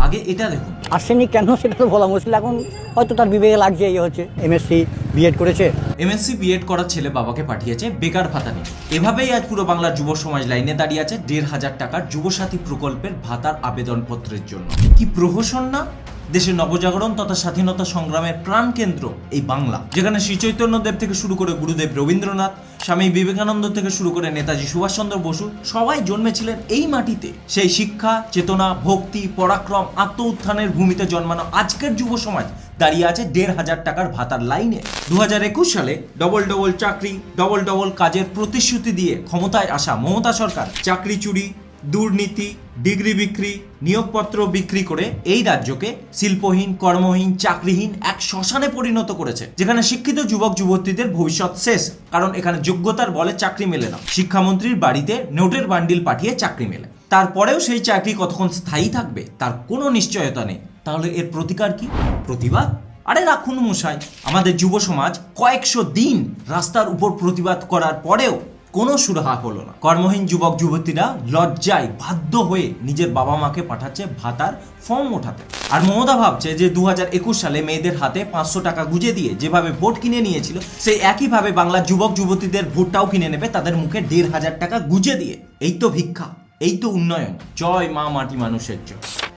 আগে এটা দেখুন। আসেনি কেন সেটা তো বলা মুশকিল। এখন হয়তো তার বিবেকে লাগছে, এই হচ্ছে এমএসসি বিএড করেছে। এমএসসি বিএড করা ছেলে বাবাকে পাঠিয়েছে বেকার ভাতা নিয়ে। এভাবেই আজ পুরো বাংলার যুব সমাজ লাইনে দাঁড়িয়ে আছে ১,৫০০ টাকার যুবসাথী প্রকল্পের ভাতার আবেদনপত্রের জন্য। কি প্রহসন না! দেশের নবজাগরণ তথা স্বাধীনতা সংগ্রামের প্রাণকেন্দ্র এই বাংলা, যেখানে শ্রী চৈতন্যদেব থেকে শুরু করে গুরুদেব রবীন্দ্রনাথ, স্বামী বিবেকানন্দ থেকে শুরু করে নেতাজি সুভাষচন্দ্র বসু সবাই জন্মেছিলেন এই মাটিতে। সেই শিক্ষা, চেতনা, ভক্তি, পরাক্রম, আত্ম উত্থানের ভূমিতে জন্মানো আজকের যুব সমাজ দাঁড়িয়ে আছে ১,৫০০ টাকার ভাতার লাইনে। ২০২১ সালে ডবল ডবল চাকরি, ডবল ডবল কাজের প্রতিশ্রুতি দিয়ে ক্ষমতায় আসা মমতা সরকার চাকরি চুরি, দুর্নীতি, ডিগ্রি বিক্রি, নিয়োগপত্র বিক্রি করে এই রাজ্যকে শিল্পহীন, কর্মহীন, চাকরিহীন এক শ্মশানে পরিণত করেছে, যেখানে শিক্ষিত যুবক যুবতীদের ভবিষ্যৎ শেষ, কারণ এখানে যোগ্যতার বলে চাকরি মেলে না। শিক্ষামন্ত্রীর বাড়িতে নোটের বান্ডিল পাঠিয়ে চাকরি মেলে, তারপরেও সেই চাকরি কতক্ষণ স্থায়ী থাকবে তার কোনো নিশ্চয়তা নেই। তাহলে এর প্রতিকার কি? প্রতিবাদ? আরে রাখুন মশাই, আমাদের যুব সমাজ কয়েকশো দিন রাস্তার উপর প্রতিবাদ করার পরেও কোনো সুরাহা হলো না। কর্মহীন যুবক যুবতীরা লজ্জায় বাধ্য হয়ে নিজের বাবা মাকে পাঠাচ্ছে ভাতার ফর্ম ওঠাতে। আর মমতা ভাবছে যে ২০২১ সালে মেয়েদের হাতে ৫০০ টাকা গুঁজে দিয়ে যেভাবে ভোট কিনে নিয়েছিল, সেই একইভাবে বাংলার যুবক যুবতীদের ভোটটাও কিনে নেবে তাদের মুখে ১,৫০০ টাকা গুঁজে দিয়ে। এই তো ভিক্ষা, এই তো উন্নয়ন। জয় মা মাটি মানুষের জয়।